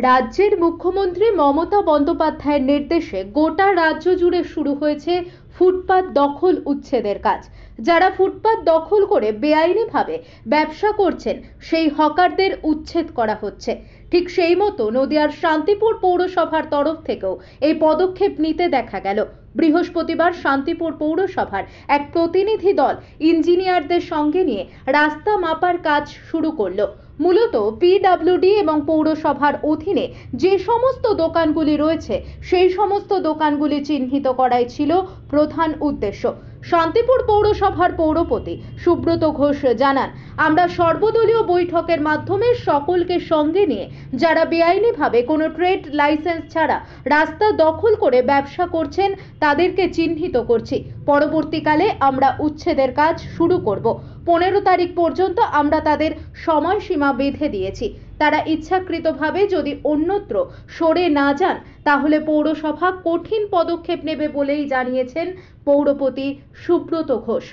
রাজ্যের মুখ্যমন্ত্রী মমতা বন্দ্যোপাধ্যায়ের নির্দেশে গোটা রাজ্য জুড়ে শুরু হয়েছে ফুটপাত দখল উচ্ছেদের কাজ। যারা ফুটপাত দখল করে বেআইনিভাবে ব্যবসা করছেন সেই হকারদের উচ্ছেদ করা হচ্ছে। ঠিক সেই মতো নদিয়ার শান্তিপুর পৌরসভার তরফ থেকেও এই পদক্ষেপ নিতে দেখা গেল। বৃহস্পতিবার শান্তিপুর পৌরসভার এক প্রতিনিধি দল ইঞ্জিনিয়ারদের সঙ্গে নিয়ে রাস্তা মাপার কাজ শুরু করলো। মূলত পিডব্লিউডি এবং পৌরসভার অধীনে যে সমস্ত দোকানগুলি রয়েছে সেই সমস্ত দোকানগুলি চিহ্নিত করাই ছিল প্রধান উদ্দেশ্য। শান্তিপুর পৌরসভার পৌরপতি সুব্রত ঘোষ জানান, আমরা সর্বদলীয় বৈঠকের মাধ্যমে সকলকে সঙ্গে নিয়ে যারা বেআইনিভাবে কোনো ট্রেড লাইসেন্স ছাড়া রাস্তা দখল করে ব্যবসা করছেন তাদেরকে চিহ্নিত করছি। পরবর্তীকালে আমরা উচ্ছেদের কাজ শুরু করব। 15 তারিখ পর্যন্ত আমরা তাদের সময়সীমা বেঁধে দিয়েছি। তারা ইচ্ছাকৃতভাবে যদি অন্যত্র সরে না যান তাহলে পৌরসভা কঠিন পদক্ষেপ নেবে বলেই জানিয়েছেন পৌরপতি সুব্রত ঘোষ।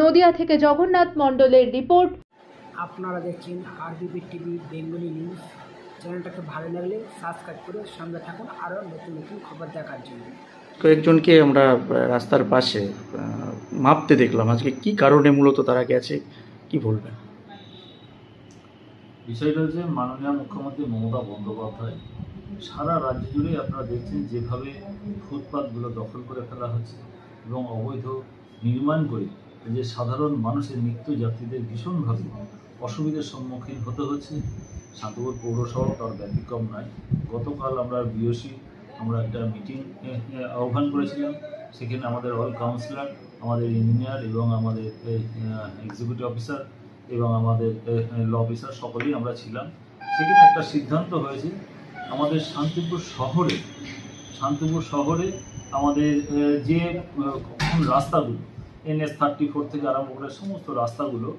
নদিয়া থেকে জগন্নাথ মণ্ডলের রিপোর্ট। আপনারা দেখছেন আরবিবি টিভি বেঙ্গলি নিউজ। চ্যানেলটাকে ভালো লাগলে সাবস্ক্রাইব করে সঙ্গে থাকুন আরও নতুন নতুন খবর দেখার জন্য। কয়েকজনকে আমরা রাস্তার পাশে মাপতে দেখলাম, আজকে কি কারণে মূলত তারা গেছে, কি বলবেন? বিষয়টা হচ্ছে মাননীয় মুখ্যমন্ত্রী মমতা বন্দ্যোপাধ্যায় সারা রাজ্য জুড়ে আপনারা দেখছেন যেভাবে ফুটপাতগুলো দখল করে ফেলা হচ্ছে এবং অবৈধ নির্মাণ করে যে সাধারণ মানুষের নিত্যযাত্রীদের ভীষণভাবে অসুবিধার সম্মুখীন হতে হচ্ছে। শান্তিপুর পৌরসভা তার ব্যতিক্রম নয়। গতকাল আমরা আমরা একটা মিটিং আহ্বান করেছিলাম। সেখানে আমাদের অল কাউন্সিলর, আমাদের ইঞ্জিনিয়ার এবং আমাদের এক্সিকিউটিভ অফিসার এবং আমাদের ল অফিসার সকলেই আমরা ছিলাম। সেখানে একটা সিদ্ধান্ত হয়েছে, আমাদের শান্তিপুর শহরে আমাদের যে রাস্তাগুলো NH-34 থেকে আরম্ভ করে সমস্ত রাস্তাগুলো,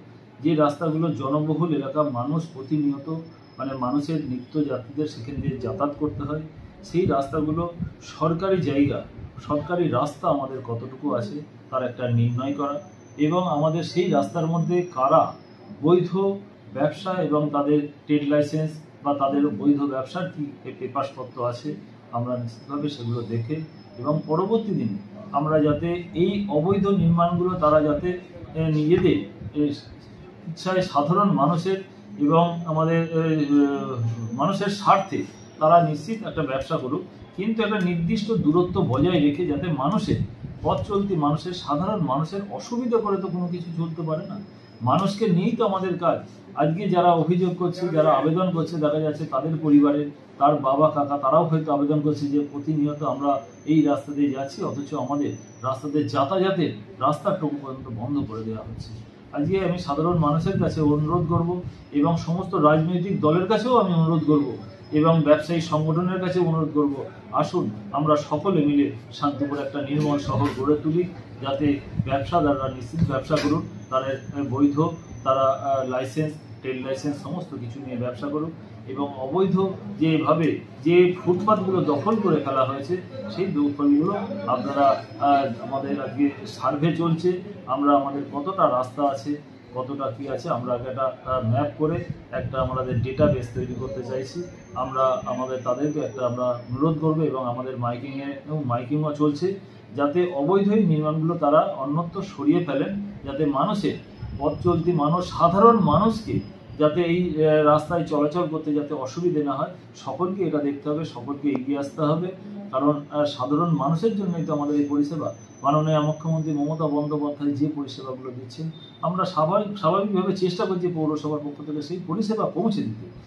যে রাস্তাগুলো জনবহুল এলাকা, মানুষ প্রতিনিয়ত মানুষের নিত্যযাত্রীদের সেখান দিয়ে যাতায়াত করতে হয়, সেই রাস্তাগুলো সরকারি জায়গা, সরকারি রাস্তা আমাদের কতটুকু আছে তার একটা নির্ণয় করা এবং আমাদের সেই রাস্তার মধ্যে কারা বৈধ ব্যবসা এবং তাদের ট্রেড লাইসেন্স বা তাদের বৈধ ব্যবসার কি পেপারসপত্র আছে আমরা নিশ্চিতভাবে সেগুলো দেখে এবং পরবর্তী দিনে আমরা যাতে এই অবৈধ নির্মাণগুলো তারা যাতে নিজেদের ইচ্ছায় সাধারণ মানুষের এবং আমাদের মানুষের স্বার্থে তারা নিশ্চিত একটা ব্যবসা করুক, কিন্তু একটা নির্দিষ্ট দূরত্ব বজায় রেখে যাতে মানুষের পথ চলতি মানুষের সাধারণ মানুষের অসুবিধা করে তো কোনো কিছু চলতে পারে না। মানুষকে নিয়েই তো আমাদের কাজ। আজকে যারা অভিযোগ করছে, যারা আবেদন করছে, দেখা যাচ্ছে তাদের পরিবারের তার বাবা কাকা তারাও হয়তো আবেদন করছে যে প্রতিনিয়ত আমরা এই রাস্তা দিয়ে যাচ্ছি, অথচ আমাদের রাস্তাতে যাতায়াতের রাস্তাটুকু পর্যন্ত বন্ধ করে দেওয়া হচ্ছে। আজকে আমি সাধারণ মানুষের কাছে অনুরোধ করব এবং সমস্ত রাজনৈতিক দলের কাছেও আমি অনুরোধ করব এবং ব্যবসায়ী সংগঠনের কাছে অনুরোধ করব, আসুন আমরা সকলে মিলে শান্তিপুর একটা নির্মল শহর গড়ে তুলি, যাতে ব্যবসাদাররা নিশ্চিত ব্যবসা করুন, তাদের বৈধ তারা লাইসেন্স, ট্রেড লাইসেন্স সমস্ত কিছু নিয়ে ব্যবসা করুন এবং অবৈধ যেভাবে যে ফুটপাতগুলো দখল করে ফেলা হয়েছে সেই দখলগুলো আপনারা আমাদের আজকে সার্ভে চলছে, আমরা আমাদের কতটা রাস্তা আছে কতটা কি আছে আমরা একটা ম্যাপ করে একটা আমাদের ডেটাবেস তৈরি করতে চাইছি। আমরা তাদেরকে একটা আমরা অনুরোধ করবো এবং আমাদের মাইকিংও চলছে যাতে অবৈধ নির্মাণগুলো তারা অন্যত্র সরিয়ে ফেলেন, যাতে মানুষের পথ চলতি মানুষ সাধারণ মানুষকে যাতে এই রাস্তায় চলাচল করতে যাতে অসুবিধে না হয়। সকলকে এটা দেখতে হবে, সকলকে এগিয়ে আসতে হবে, কারণ সাধারণ মানুষের জন্যই তো আমাদের এই পরিষেবা। মাননীয় মুখ্যমন্ত্রী মমতা বন্দ্যোপাধ্যায় যে পরিষেবাগুলো দিচ্ছেন আমরা স্বাভাবিকভাবে চেষ্টা করছি পৌরসভার পক্ষ থেকে সেই পরিষেবা পৌঁছে দিতে।